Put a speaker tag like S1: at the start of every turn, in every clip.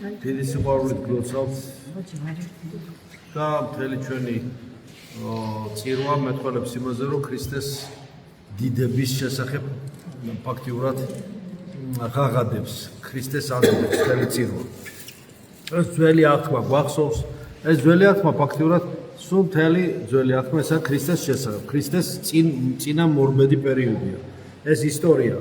S1: დიდი სიყვარულით გლოცავთ და მთელი ჩვენი წირვა მეტყველებს იმაზე, რომ ქრისტეს დიდების შესახებ ფაქტიურად ღაღადებს, ქრისტეს აზრებს მთელი წირვა. ეს ძველი აღთქმა გვახსოვს, ეს ძველი აღთქმა ფაქტიურად სულ მთელი ძველი აღთქმა ესაა ქრისტეს შესახებ, ქრისტეს წინა მორბედი პერიოდია. ეს ისტორია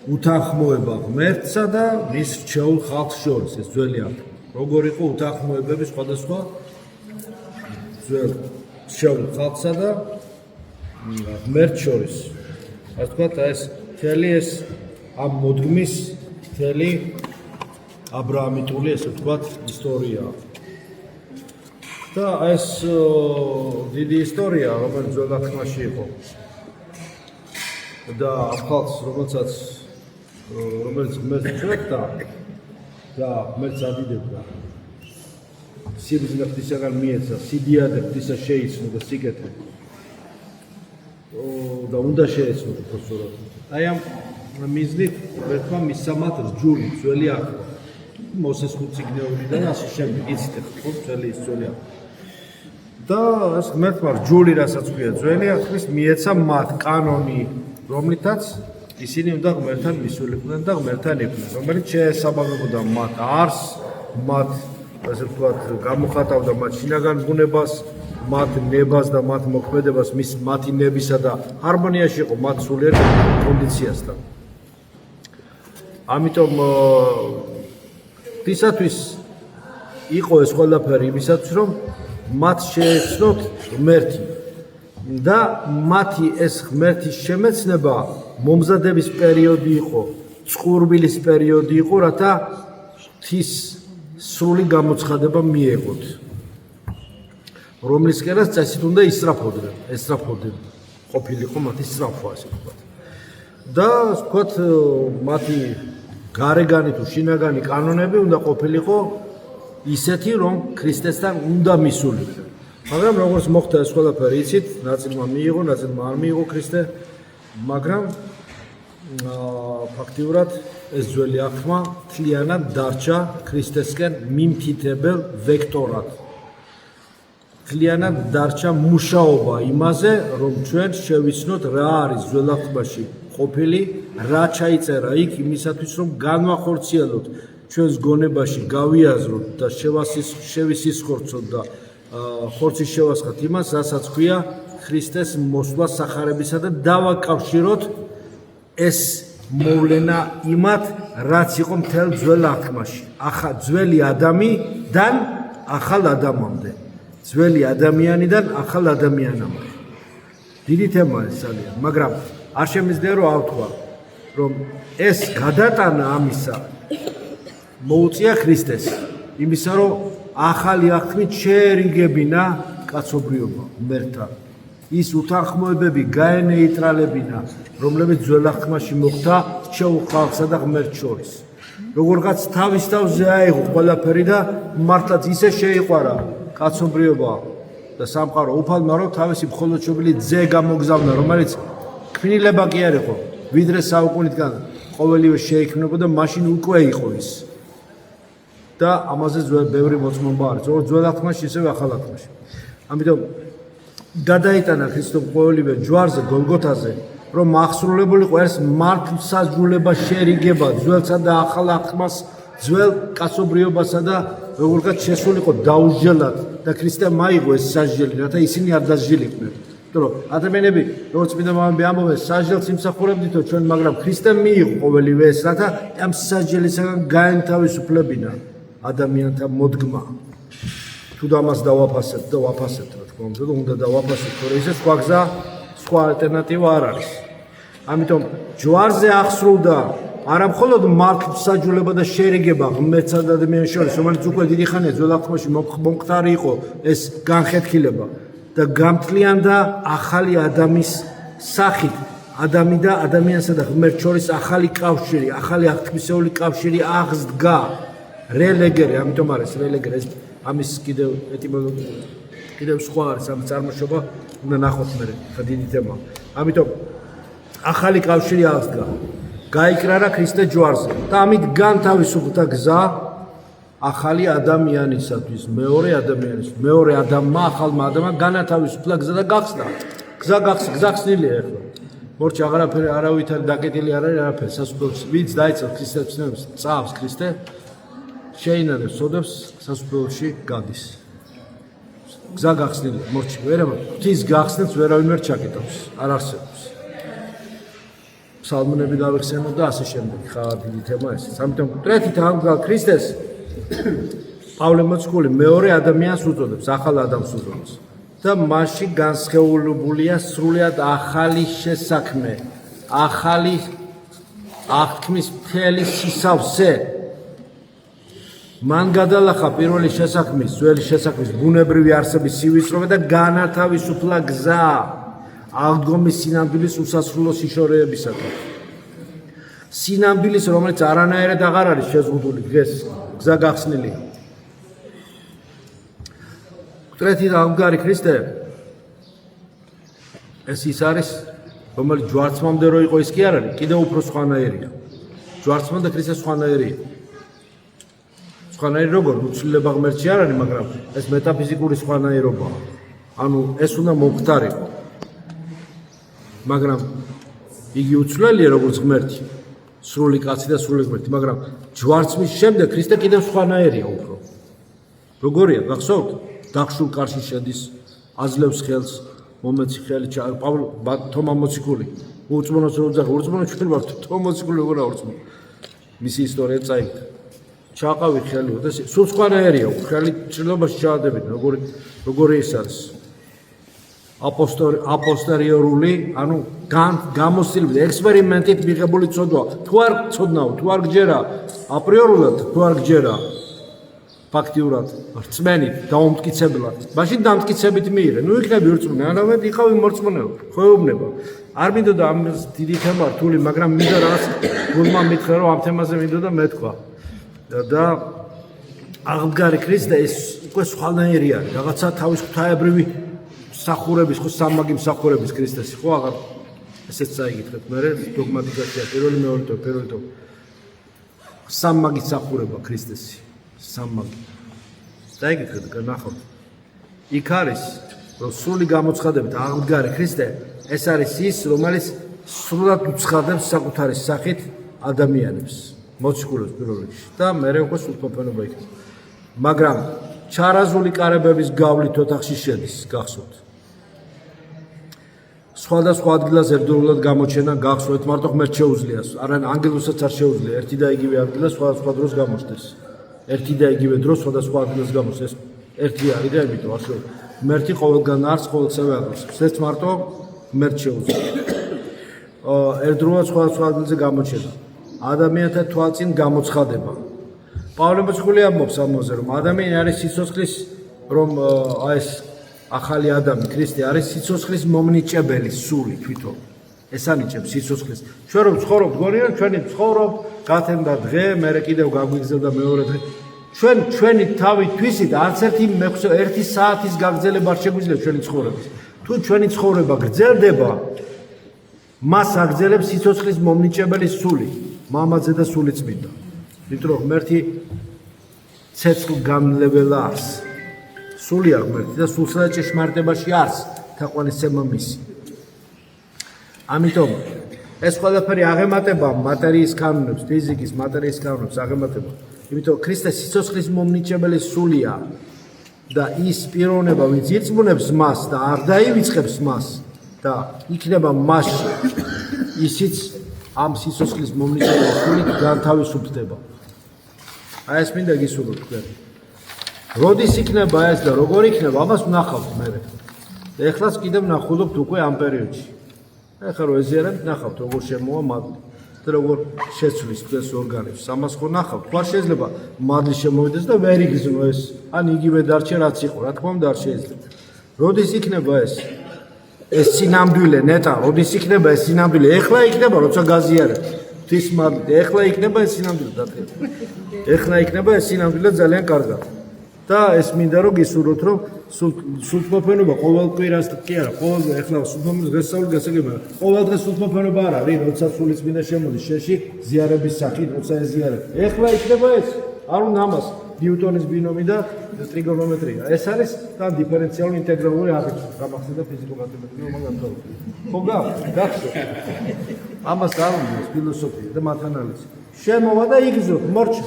S1: უთანხმოება ღმერთსა და მის რჩეულ ხალხს შორის, ეს ძველი აღთქმა. როგორ იყო უთანხმოებები სხვადასხვა ძველ რჩეულ ხალხსა და ღმერთს შორის. ასე ვთქვათ, ეს მთელი ეს ამ მოდგმის მთელი აბრაამიტული, ესე ვთქვათ, ისტორიაა. და ეს დიდი ისტორია, რომელიც ძველ აღთქმაში იყო. და ამ ხალხს, რომელიც ღმერთს ჭრებდა და ღმერთს ადიდებდა. სიბრძნე ღვთისაგან მიეცა, სიდიადე ღვთისა შეიცნო და სიკეთე. და უნდა შეეცნო უბრალოდ. აი ამ მიზნით ღმერთმა მისცა მათ რჯული, ძველი აღთქმა. მოსეს ხუთწიგნეულიდან ასე შემდეგ იცით ხო ძველი ის ძველი აღთქმა. და ეს ღმერთმა რჯული, რასაც ქვია ძველი აღთქმის, მიეცა მათ კანონი, რომლითაც ისინი უნდა ღმერთთან მისულიყვნენ და ღმერთთან იყვნენ, რომელიც შეესაბამებოდა მათ არსს, მათ ასე ვთქვათ, გამოხატავდა მათ შინაგან ბუნებას, მათ ნებას და მათ მოქმედებას, მათი ნებისა და ჰარმონიაში იყო მათ სულიერ კონდიციასთან. ამიტომ ღვთისათვის იყო ეს ყველაფერი იმისათვის, რომ მათ შეეცნოთ ღმერთი და მათი ეს ღმერთის შემეცნება მომზადების პერიოდი იყო, წყურვილის პერიოდი იყო, რათა ღვთის სრული გამოცხადება მიეღოთ, რომლისკენაც წესით უნდა ესწრაფოდნენ, ყოფილიყო მათი სწრაფვა, ასე ვთქვათ. და ვთქვათ, მათი გარეგანი თუ შინაგანი კანონები უნდა ყოფილიყო ისეთი, რომ ქრისტესთან უნდა მისულიყვნენ. მაგრამ როგორც მოხდა ეს ყველაფერი იცით, ნაწილმა მიიღო, ნაწილმა არ მიიღო ქრისტე, მაგრამ ფაქტიურად ეს ძველი აღთქმა მთლიანად დარჩა ქრისტესკენ მიმთითებელ ვექტორად. მთლიანად დარჩა მუშაობა იმაზე, რომ ჩვენ შევიცნოთ რა არის ძველ აღთქმაში ყოფილი, რა ჩაიწერა იქ იმისათვის, რომ განვახორციელოთ ჩვენს გონებაში, გავიაზროთ და შევისისხორცოთ და ხორცის შევასხათ იმას, რასაც ქვია ქრისტეს მოსვლა სახარებისა და დავაკავშიროთ ეს მოვლენა იმათ, რაც იყო მთელ ძველ აღთქმაში. ძველი ადამიანიდან ახალ ადამიანამდე. ძველი ადამიანიდან ახალ ადამიანამდე. დიდი თემაა ეს ძალიან, მაგრამ არ შემიძლია რომ ავთქვა, რომ ეს გადატანა ამისა მოუწია ქრისტეს, იმისა, რომ ახალი აღთქმით შეერიგებინა კაცობრიობა ღმერთთან. ის უთანხმოებები გაენეიტრალებინა, რომლებიც ძველ აღთქმაში მოხდა რჩეულ ხალხსა და ღმერთს შორის. როგორღაც თავის თავზე აიღო ყველაფერი და მართლაც ისე შეიყვარა კაცობრიობა და სამყარო უფალმა, რომ თავისი მხოლოდშობილი ძე გამოგზავნა, რომელიც ქმნილება კი არ იყო, ვიდრე საუკუნიდან ყოველივე შეიქმნებოდა, მაშინ უკვე იყო ის. და ამაზე ბევრი მოწმობა არის, როგორც ძველ აღთქმაში, ისევე ახალ აღთქმაში. ამიტომ გადაიტანა ქრისტემ ყოველივე ჯვარზე, გოლგოთაზე, რომ აღსრულებულიყო ეს მართლმსაჯულება შერიგება ძველსა და ახალ აღთქმას, ძველ კაცობრიობასა და როგორღაც შესულიყო დაუსჯელად და ქრისტემ აიღო ეს სასჯელი, რათა ისინი არ დასჯილიყვნენ. იმიტომ რომ ადამიანები, როგორც წმინდა მამები ამბობენ, სასჯელს იმსახურებდითო ჩვენ, მაგრამ ქრისტემ მიიღო ყოველივე ეს, რათა ამ სასჯელისაგან გაენთავისუფლებინა ადამიანთა მოდგმა. თუ ამას დავაფასებთ და ვაფასებთ, რა თქმა უნდა, უნდა დავაფასებთ, თორე ისე სხვა გზა, სხვა ალტერნატივა არ არის. ამიტომ ჯვარზე აღსრულდა არა მხოლოდ მართლმსაჯულება და შერიგება ღმერთსა და ადამიანის შორის, რომელიც უკვე დიდი ხანია ძველ აღთქმაში მომხდარი იყო ეს განხეთქილება და გამთლიანდა ახალი ადამიანის სახით, ადამი და ადამიანსა და ღმერთს შორის ახალი კავშირი, ახალი აღთქმისეული კავშირი აღსდგა. რელეგერი, ამიტომ არის რელეგერი, ეს ამის კიდევ ეტიმოლოგია, კიდევ სხვა არის ამ წარმოშობა, უნდა ნახოთ მე, ხა დიდი თემა. ამიტომ ახალი კავშირი აღსდგა. გაიკრარა ქრისტე ჯვარზე და ამით განთავისუფლდა გზა ახალი ადამიანისათვის, მეორე ადამიანის, მეორე ადამიანმა, ახალმა ადამიანმა განათავისუფლა გზა და გახსნა. გზა ხსნილია ახლა. მორჩი აღარაფერი არავითარი დაკეტილი არ არის არაფერი სასუფეველში. ვინც დაიცავს ქრისტეს ცნებს, წავს ქრისტე, შეინარებს, სოდებს სასუფეველში გადის. გზა გახსნილია, მორჩი, ღვთის გახსნას ვერავინ ვერ ჩაკეტავს, არ არსებობს. ფსალმუნები გავიხსენოთ და ასე შემდეგ, ხარ დიდი თემა ეს. ამიტომ კურთხით ამგალ ქრისტეს პავლე მოციქული მეორე ადამიანს უწოდებს, ახალ ადამიანს უწოდებს. და მასში განსხეულებულია სრულიად ახალი შესაქმე, ახალი აღთქმის მთელი სისავსე. მან გადალახა პირველი შესაქმის, ძველი შესაქმის ბუნებრივი არსების სივიწროვე და განათავისუფლა გზა აღდგომის სინამდვილის უსასრულო სიშორეებისათვის. სინამდვილის, რომელიც არანაირად აღარ არის შეზღუდული, დღეს გზა გახსნილია. კურთხით ამგარი ქრისტე ეს ის არის, რომელიც ჯვარცმამდე რო იყო ის კი არ არის, კიდევ უფრო სხვანაირია. ჯვარცმა და ქრისტე სხვანაირია. სხვანაირი როგორ უცვლელება ღმერთში არ არის, მაგრამ ეს მეტაფიზიკური სხვანაირობაა. ანუ ეს უნდა მოგვთარიყო. მაგრამ იგი უცვლელია როგორც ღმერთი, სრული კაცი და სრული ღმერთი, მაგრამ ჯვარცმის შემდეგ ქრისტე კიდევ სხვანაირია უფრო. როგორია, გახსოვთ? დახშულ კარში შედის, აძლევს ხელს, მომეცი ხელი თომა მოციქული. ურწმუნოს რო უძახა, ურწმუნო ჩვენ ვართ, თომა მოციქული როგორ აურწმუნო. მისი ისტორია წაიგდა. ჩაყავი ხელი და სულ სხვანაირია, ხელი ჭრილობაში ჩაადებით, როგორი ის არის. აპოსტერიორული, ანუ გამოსწილებით, ექსპერიმენტით მიღებული ცოდვა. თუ არ ცოდნაო, თუ არ გჯერა, აპრიორულად, თუ არ გჯერა, ფაქტიურად, რწმენით, დაუმტკიცებლად. მაშინ დამტკიცებით მიიღე. ნუ იქნები ურწმუნე, არამედ იყავი მორწმუნეო, ხეუბნება. არ მინდოდა ამ დიდი თემა რთული, მაგრამ მინდა რაღაც გულმა მითხრა, რომ ამ თემაზე მინდოდა მეთქვა. და აღმდგარი ქრისტე ეს უკვე სხვანაირი არის. რაღაცა თავის ღვთაებრივი მსახურების, ხო სამმაგი მსახურების ქრისტესი, ხო აღარ ესეც წაიგეთ მე დოგმატიკაშია პირველი მეორე თო სამმაგი მსახურება ქრისტესი, სამმაგი. წაიგეთ განახოთ. იქ არის რომ სრული გამოცხადებით აღმდგარი ქრისტე ეს არის ის, რომელიც სრულად უცხადებს საკუთარი სახით ადამიანებს. მოციქულებს პირველ რიგში და მერე უკვე სულთმოფენობა იქნება. მაგრამ ჩარაზული კარებების გავლით ოთახში შედის, გახსოვთ. სხვადასხვა ადგილას ერთდროულად გამოჩენა გახსოვთ, მარტო ღმერთს შეუძლია, არან ანგელოსაც არ შეუძლია ერთი და იგივე ადგილას სხვადასხვა დროს გამოჩნდეს. ერთი და იგივე დროს სხვადასხვა ადგილას გამოჩნდეს. ერთი არის და ამიტომ ასე ღმერთი ყოველგან არის, ყოველსევე ადგილას. ეს მარტო ღმერთს შეუძლია. ერთდროულად სხვადასხვა ადგილზე გამოჩენა. ადამიანთა თვალწინ გამოცხადება. პავლე მოციქული ამბობს ამაზე, რომ ადამიანი არის სიცოცხლის, რომ ეს ახალი ადამი, ქრისტე არის სიცოცხლის მომნიჭებელი სული თვითონ. ეს ანიჭებს სიცოცხლის. ჩვენ რომ ცხოვრობთ, გონიერ, ჩვენი ცხოვრობ, გათენდა დღე, მერე კიდევ გაგვიგზავნა მეორე დღე. ჩვენი თავი თვისით არც ერთი საათის გაგრძელება არ შეგვიძლია ჩვენი ცხოვრების. თუ ჩვენი ცხოვრება გრძელდება, მას აგრძელებს სიცოცხლის მომნიჭებელი სული. მამაძე და სული წმინდა. იმიტომ რომ ღმერთი ცეცხლგამლებელ არს. სულია ღმერთი და სულსა და ჭეშმარიტებაში არს თაყვანისცემა მისი. ამიტომ ეს ყველაფერი აღემატება მატერიის კანონებს, ფიზიკის მატერიის კანონებს აღემატება. იმიტომ ქრისტე სიცოცხლის მომნიჭებელი სულია და ის პიროვნება, ვინც ირწმუნებს მას და არ დაივიწყებს მას და იქნება მასში, ისიც ამ სიცოცხლის მომნიჭებელი სულით განთავისუფლდება. აი ეს მინდა გისურვოთ თქვენ. როდის იქნება ეს და როგორ იქნება, ამას ვნახავთ მერე. ეხლაც კიდევ ვნახულობთ უკვე ამ პერიოდში. ეხლა რო ეზიარებთ, ნახავთ როგორ შემოვა მადლი და როგორ შეცვლის თქვენს ორგანიზმს. ამას ხო ნახავთ. თქვა შეიძლება მადლი შემოვიდეს და ვერ იგრძნო ეს. ან იგივე დარჩე რაც იყო, რა თქმა უნდა არ შეიძლება. როდის იქნება ეს? ეს სინამდვილე ნეტა, როდის იქნება ეს სინამდვილე? ეხლა იქნება, როცა გაზიარებთ. ღვთის მადლით, ეხლა იქნება ეს სინამდვილე დათქება. ეხლა იქნება ეს სინამდვილე ძალიან კარგად. და ეს მინდა რომ გისურვოთ, რომ სულთმოფენობა ყოველ კვირას კი არა, ყოველ ეხლა სულთმოფენობის დღესასწაული გასაგებია. ყოველ დღეს სულთმოფენობა არ არის, როცა სული წმინდა შემოდის შეში ზიარების სახით, როცა ეზიარებ. ეხლა იქნება ეს. არ უნდა ამას ნიუტონის ბინომი და ტრიგონომეტრია. ეს არის თან დიფერენციალური ინტეგრალური აღიარება. გამახსენდა ფიზიკო-მათემატიკური მომენტი. ხო გახსოვთ? ამას არ უნდა ფილოსოფია და მათანალიზი. შემოვა და იგზნოთ, მორჩა.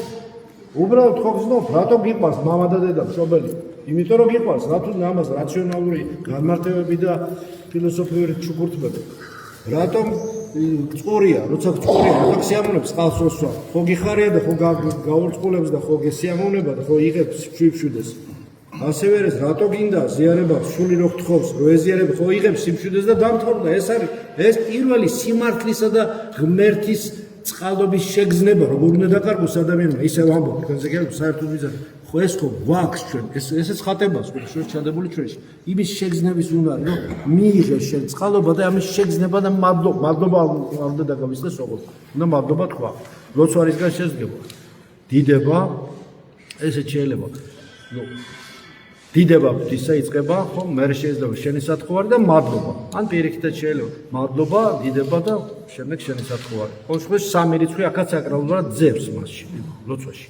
S1: უბრალოდ ხო გზნობ, რატო გიყვარს მამა და დედა მშობელი? იმიტომ რომ გიყვარს, რატო ამას რაციონალური განმარტებები და ფილოსოფიური ჩუქურთმები. რატომ წყურია, როცა სიამოვნებს წყალს როსვა. ხო გიხარია და ხო გაურწყულებს და ხო გესიამოვნება და ხო იღებს შვიფშვიდეს. ასევე ეს რატო გინდა ზიარება სული რო გთხოვს, რო ეზიარება, ხო იღებს სიმშვიდეს და დამთავრდა. ეს არის ეს პირველი სიმართლისა და ღმერთის წყალობის შეგზნება, როგორ უნდა დაკარგოს ადამიანმა, ისევ ამბობ, თქვენზე გიარებ საერთოდ ვიზარ. ხო ეს ხო გვაქვს ჩვენ, ესეც ხატებას გვაქვს ჩვენ ჩადებული ჩვენში. იმის შეგზნების უნარი, რომ მიიღეს შენ წყალობა და ამის შეგზნება და მადლობა უნდა დაგავიწყდეს ოღონდ. უნდა მადლობა თქვა. როც არისგან შეძგება. დიდება ესე შეიძლება. ნუ დიდება ღვთისა იწყება, ხო, მე შეიძლება შენი სათხოვარი და მადლობა. ან პირიქითაც შეიძლება მადლობა, დიდება და შემდეგ შენი სათხოვარი. ყოველ შემთხვევაში სამი რიცხვი აქაც აკრალულად ძევს მასში, ლოცვაში.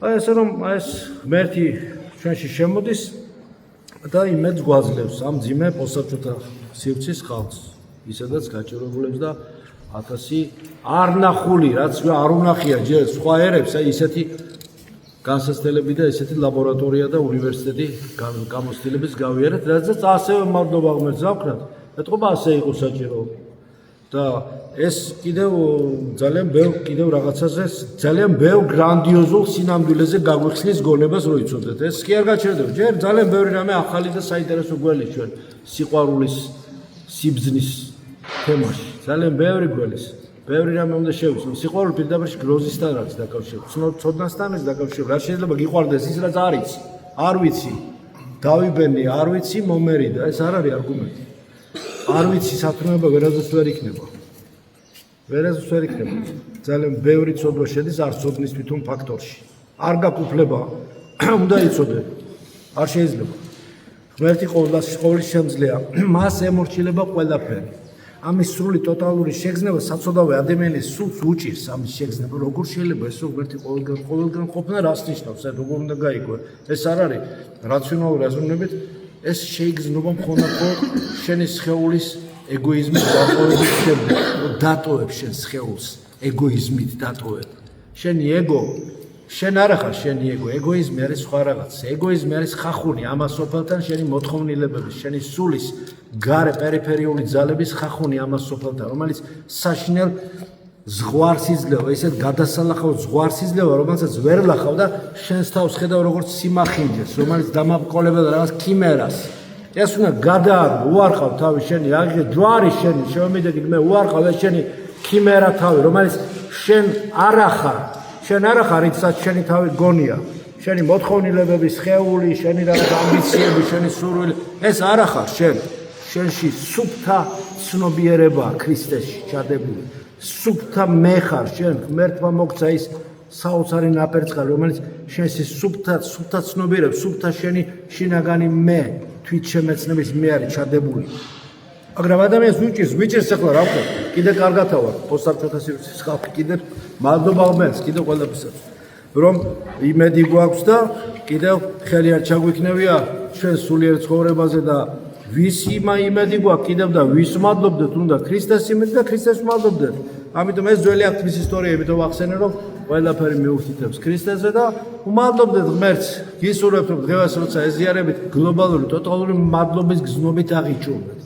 S1: აი ესე რომ ეს ღმერთი ჩვენში შემოდის და იმედს გვაძლევს ამ ძიმე პოსტსაბჭოთა სივრცის ხალხს, ისედაც გაჭირებულებს და 1000 არ ნახული, რაც არ უნახია ჯერ სხვა ერებს, აი ისეთი განსაცდელები და ესეთი ლაბორატორია და უნივერსიტეტი გამოცდილების გავიარეთ, რადგან ასევე მადლობა ღმერთს ავქრათ. ეთყობა ასე იყო საჭირო. და ეს კიდევ ძალიან ბევრ რაღაცაზე ძალიან ბევრ გრანდიოზულ სინამდვილეზე გაგვიხსნის გონებას რო იცოდეთ. ეს კი არ გაჩერდება. ჯერ ძალიან ბევრი რამე ახალი და საინტერესო გველის ჩვენ სიყვარულის სიბზნის თემაში. ძალიან ბევრი გველის. ბევრი რამე უნდა შევიცნო. სიყვარული პირდაპირ გროზისთან არის დაკავშირებული. ცოდნასთან არის დაკავშირებული. რა შეიძლება გიყვარდეს ის რაც არ იცი. არ ვიცი. დავიბენდი, არ ვიცი მომერიდა. ეს არ არის არგუმენტი. არ ვიცი სათქმეობა ვერაზეც ვერ იქნება. ვერაზეც ვერ იქნება. ძალიან ბევრი ცოდვა შედის არ ცოდნის თვითონ ფაქტორში. არ გაკუფლება. უნდა იცოდე. არ შეიძლება. ღმერთი ყოვლის შემძლეა. მას ემორჩილება ყველაფერი. ამის სრული ტოტალური შეგზნება საცოდავე ადამიანის სულს უჭირს ამის შეგზნება. როგორ შეიძლება ეს ღმერთი ყოველგან ყოფნა რას ნიშნავს? როგორ უნდა გაიგო? ეს არ არის რაციონალური აზროვნებით. ეს შეიგზნობა მხოლოდ შენი სხეულის ეგოიზმის დატოვების შემდეგ. დატოვებ შენ სხეულს ეგოიზმით დატოვებ. შენი ეგო შენ არ ახარ შენი ეგო. ეგოიზმი არის სხვა რაღაც. ეგოიზმი არის ხახუნი ამას სოფელთან შენი მოთხოვნილებების, შენი სულის გარე პერიფერიული ძალების ხახუნი ამას სოფელთან, რომელიც საშინელ ზღვარს იძლევა, ისეთ გადასალახავ ზღვარს იძლევა, რომელსაც ვერ ლახავ და შენს თავს ხედავ როგორც სიმახინჯეს, რომელიც დამაბყოლებდა რაღაც ქიმერას. ეს უნდა გადააგო, უარყავ თავი შენი, აგიღე ჯვარი შენი, შემომიდეგი მე უარყავ ეს შენი ქიმერა თავი, რომელიც შენ არ ახარ, რითაც შენი თავი გონია. შენი მოთხოვნილებების სხეული, შენი რაღაც ამბიციები, შენი სურვილი, ეს არ ახარ შენ. შენში სუფთა ცნობიერებაა ქრისტეში ჩადებული. სუფთა მე ხარ შენ, ღმერთმა მოგცა ის საოცარი ნაპერწკალი, რომელიც შენს სუფთა ცნობიერებს, სუფთა შენი შინაგანი მე, თვითშემეცნების მე არის ჩადებული. მაგრამ ადამიანს ვიჭერს ახლა რა ვქო? კიდე კარგათა ვარ, პოსტსაბჭოთა სივრცის ხალხი, კიდე მადლობა ღმერთს, კიდე ყველაფერსაც. რომ იმედი გვაქვს და კიდევ ხელი არ ჩაგვიქნევია ჩვენ სულიერ ცხოვრებაზე და ვის იმედი გვაქვს კიდევ და ვის მადლობდეთ, უნდა ქრისტეს იმედი და ქრისტეს მადლობდეთ. ამიტომ ეს ძველი აქტის ისტორია, იმიტომ ვახსენე, რომ ყველაფერი მიუთითებს ქრისტესზე და უმადლობდეთ ღმერთს. გისურვებთ, რომ დღევას როცა ეზიარებით გლობალური, ტოტალური მადლობის გზნობით აღიჩვენოთ.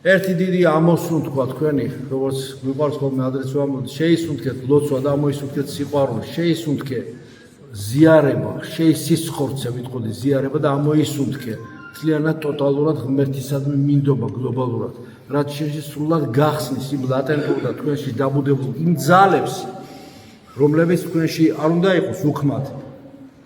S1: ერთი დიდი ამოსუნ თქვა თქვენი, როგორც მიყვარს ხოლმე ადრეც ვამბობ, შეისუნთქეთ ლოცვა და ამოისუნთქეთ სიყვარული, შეისუნთქე ზიარება, შეისისხორცე ვიტყოდი ზიარება და ამოისუნთქე მთლიანად ტოტალურად ღმერთისადმი მინდობა გლობალურად, რაც შენში სრულად გახსნის იმ ლატენტურ და თქვენში დაბუდებულ იმ ძალებს, რომლებიც თქვენში არ უნდა იყოს უქმად,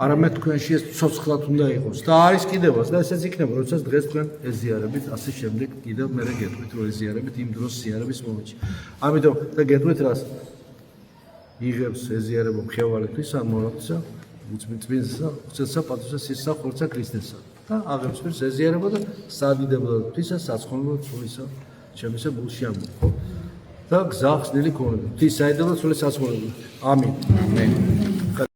S1: არამედ თქვენში ეს ცოცხლად უნდა იყოს და არის კიდევაც და ესეც იქნება, როდესაც დღეს თქვენ ეზიარებით, ასე შემდეგ კიდევ მერე გეტყვით, რომ ეზიარებით იმ დროს ზიარების მომენტში. ამიტომ და გეტყვით რას იღებს ეზიარება მხევარისთვის ამ მონათისა, უწმინდესა, უცესა, პატივსა, სისხლსა, ხორცსა, ქრისტესა. და აღებს პირს ეზიარება და სადიდებლად ღვთისა, საცხოვნებლად სულისა, ჩემისა გულში ამბობ. და გზა ხსნილი ქონოდა. ღვთის საიდებლად სულის საცხოვნებლად. ამინ.